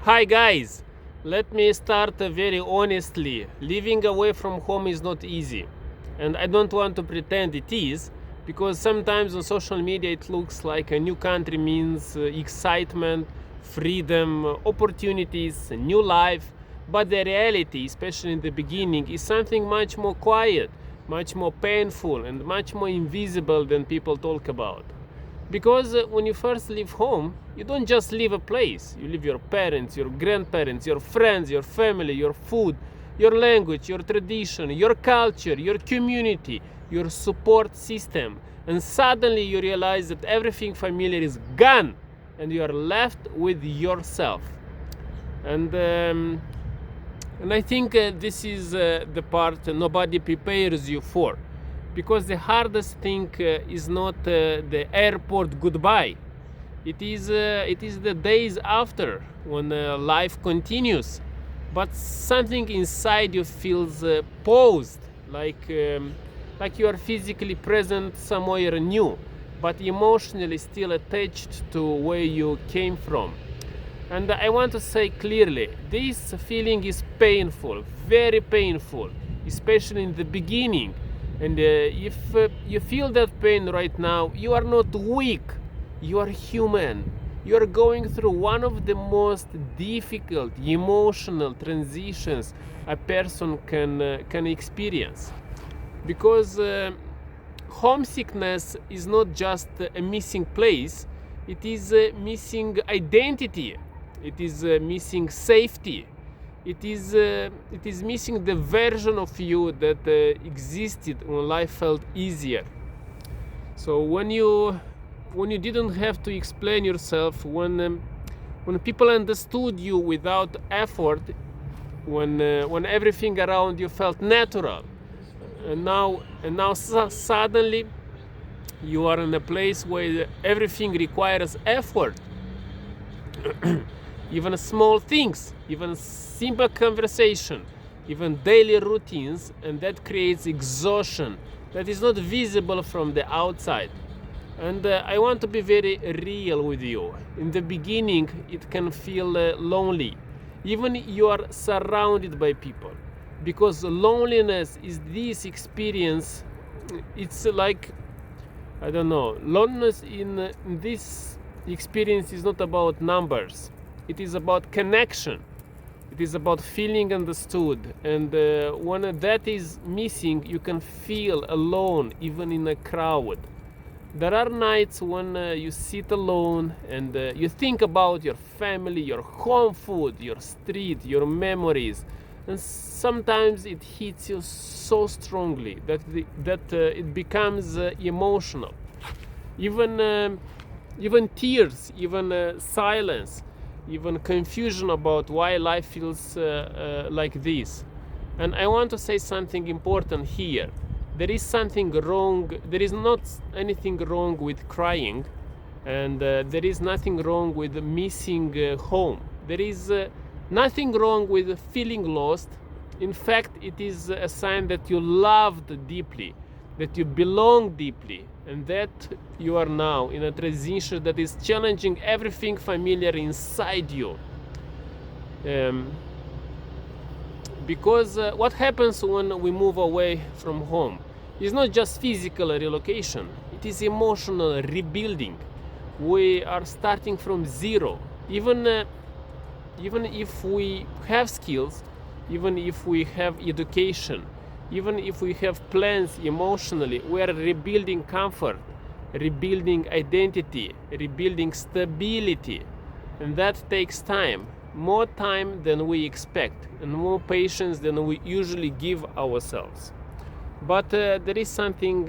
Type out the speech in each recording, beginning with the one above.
Hi guys, let me start very honestly. Living away from home is not easy, and I don't want to pretend it is, because sometimes on social media it looks like a new country means excitement, freedom, opportunities, a new life. But the reality, especially in the beginning, is something much more quiet, much more painful, and much more invisible than people talk about. Because when you first leave home, you don't just leave a place. You leave your parents, your grandparents, your friends, your family, your food, your language, your tradition, your culture, your community, your support system. And suddenly you realize that everything familiar is gone and you are left with yourself. And I think this is the part nobody prepares you for. Because the hardest thing is not the airport goodbye. It is the days after when life continues, but something inside you feels paused, like you are physically present somewhere new, but emotionally still attached to where you came from. And I want to say clearly, this feeling is painful, very painful, especially in the beginning. And if you feel that pain right now, you are not weak, you are human. You are going through one of the most difficult emotional transitions a person can experience. Because homesickness is not just a missing place, it is a missing identity, it is missing safety. It is missing the version of you that existed when life felt easier. So when you didn't have to explain yourself, when people understood you without effort, when everything around you felt natural, and now suddenly you are in a place where everything requires effort. Even small things, even simple conversation, even daily routines, and that creates exhaustion that is not visible from the outside. And I want to be very real with you. In the beginning, it can feel lonely, even you are surrounded by people, because loneliness is this experience. It's like, I don't know, loneliness in this experience is not about numbers. It is about connection. It is about feeling understood. And when that is missing, you can feel alone, even in a crowd. There are nights when you sit alone and you think about your family, your home food, your street, your memories. And sometimes it hits you so strongly that it becomes emotional. Even tears, even silence, even confusion about why life feels like this. And I want to say something important here. There is something wrong. There is not anything wrong with crying, and there is nothing wrong with missing home. There is nothing wrong with feeling lost. In fact, it is a sign that you loved deeply, that you belong deeply, and that you are now in a transition that is challenging everything familiar inside you. Because what happens when we move away from home is not just physical relocation, it is emotional rebuilding. We are starting from zero. Even if we have skills, even if we have education, even if we have plans emotionally, we are rebuilding comfort, rebuilding identity, rebuilding stability. And that takes time, more time than we expect, and more patience than we usually give ourselves. But there is something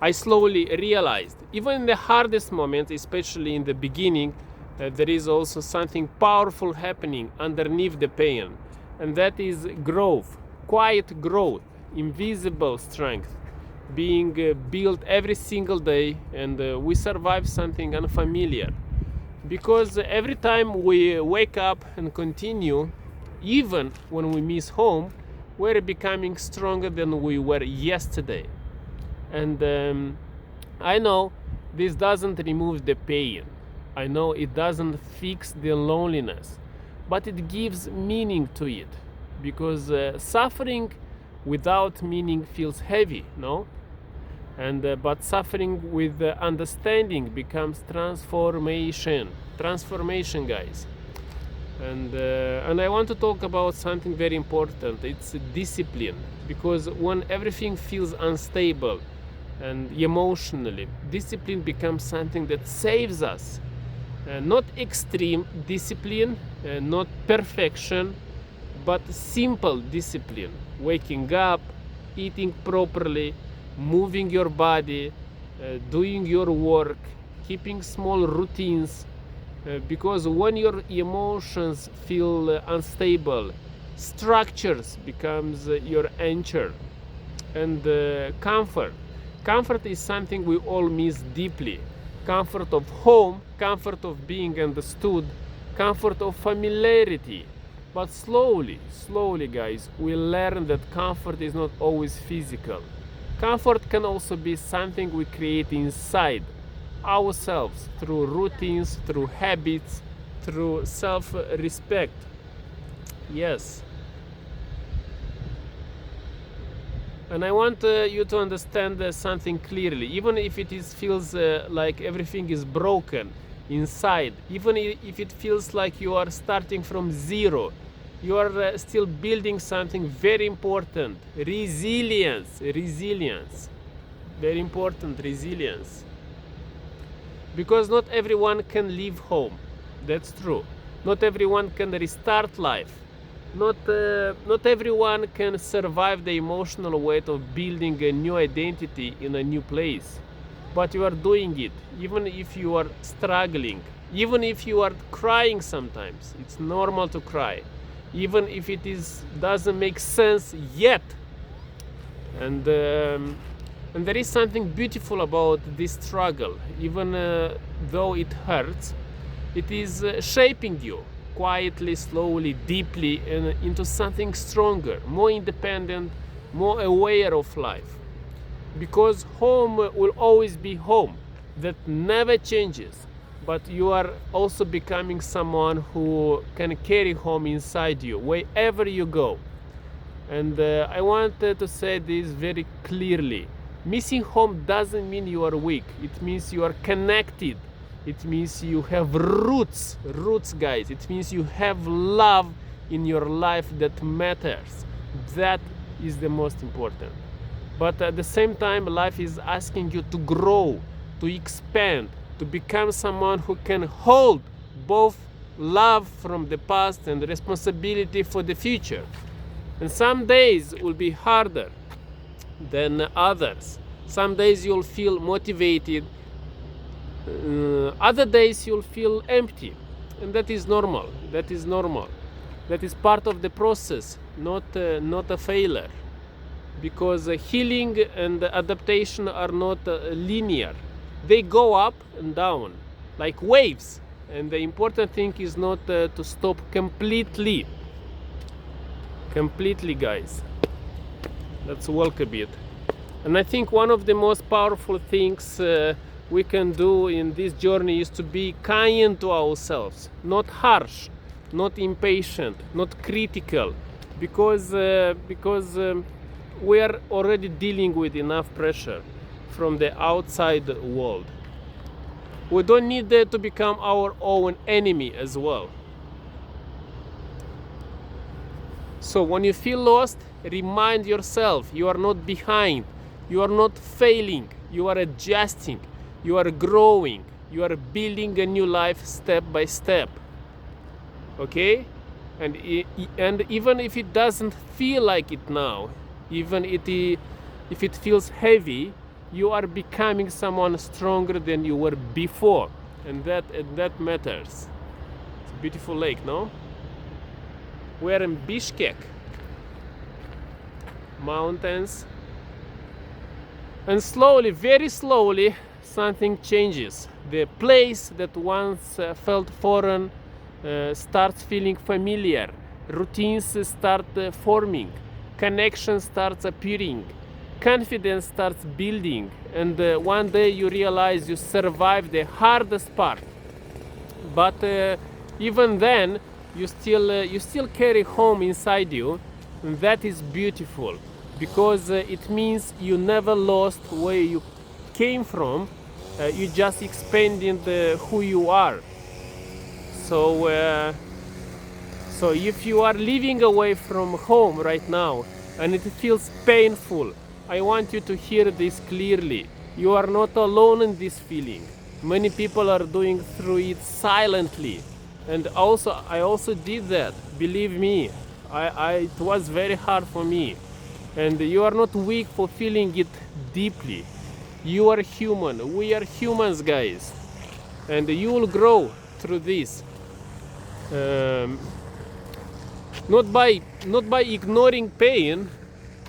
I slowly realized. Even in the hardest moments, especially in the beginning, there is also something powerful happening underneath the pain. And that is growth, quiet growth, invisible strength, being built every single day, and we survive something unfamiliar. Because every time we wake up and continue, even when we miss home, we're becoming stronger than we were yesterday. And I know this doesn't remove the pain, I know it doesn't fix the loneliness, but it gives meaning to it, because suffering without meaning feels heavy, no? And but suffering with understanding becomes transformation. Transformation, guys. And I want to talk about something very important. It's discipline, because when everything feels unstable and emotionally, discipline becomes something that saves us. Not extreme discipline, not perfection, but simple discipline. Waking up, eating properly, moving your body, doing your work, keeping small routines. Because when your emotions feel unstable, structures becomes your anchor. And comfort is something we all miss deeply. Comfort of home, comfort of being understood, comfort of familiarity. But slowly, guys, we learn that comfort is not always physical. Comfort can also be something we create inside ourselves through routines, through habits, through self-respect. Yes. And I want you to understand something clearly. Even if it feels like everything is broken inside, even if it feels like you are starting from zero, you are still building something very important. Resilience. Very important, resilience. Because not everyone can leave home. That's true. Not everyone can restart life. Not everyone can survive the emotional weight of building a new identity in a new place. But you are doing it, even if you are struggling, even if you are crying sometimes. It's normal to cry, even if it doesn't make sense yet. And there is something beautiful about this struggle. Even though it hurts, it is shaping you quietly, slowly, deeply, and into something stronger, more independent, more aware of life. Because home will always be home. That never changes. But you are also becoming someone who can carry home inside you, wherever you go. And I want to say this very clearly. Missing home doesn't mean you are weak. It means you are connected. It means you have roots, guys. It means you have love in your life that matters. That is the most important. But at the same time, life is asking you to grow, to expand, to become someone who can hold both love from the past and responsibility for the future. And some days will be harder than others. Some days you'll feel motivated. Other days you'll feel empty, and that is normal. That is part of the process, not a failure, because healing and adaptation are not linear. They go up and down like waves, and the important thing is not to stop completely, guys. Let's walk a bit. And I think one of the most powerful things we can do in this journey is to be kind to ourselves, not harsh, not impatient, not critical, because we are already dealing with enough pressure from the outside world. We don't need to become our own enemy as well. So when you feel lost, remind yourself you are not behind, you are not failing, you are adjusting, you are growing, you are building a new life step by step. Okay? And even if it doesn't feel like it now, even if it feels heavy, you are becoming someone stronger than you were before, and that matters. It's a beautiful lake, no? We're in Bishkek. Mountains. And slowly, very slowly, something changes. The place that once felt foreign starts feeling familiar. Routines start forming. Connection starts appearing. Confidence starts building. And one day you realize you survived the hardest part. but even then you still carry home inside you, and that is beautiful, because it means you never lost where you came from. You just expanding who you are. So so if you are living away from home right now and it feels painful, I want you to hear this clearly. You are not alone in this feeling. Many people are doing through it silently, and I also did that. Believe me, it was very hard for me. And you are not weak for feeling it deeply. You are human. We are humans, guys, and you will grow through this. Not by ignoring pain,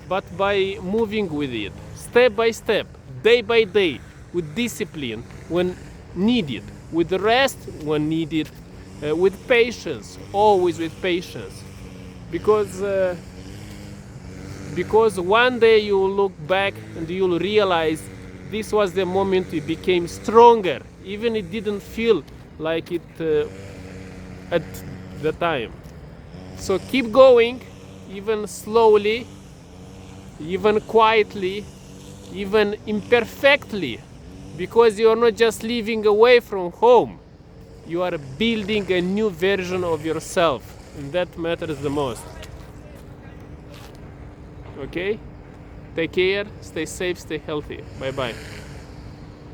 but by moving with it, step by step, day by day, with discipline when needed, with rest when needed, with patience, always with patience. Because one day you will look back and you will realize this was the moment you became stronger, even it didn't feel like it at the time. So keep going, even slowly, even quietly, even imperfectly, because you are not just living away from home, you are building a new version of yourself, and that matters the most. Okay? Take care, stay safe, stay healthy. Bye bye.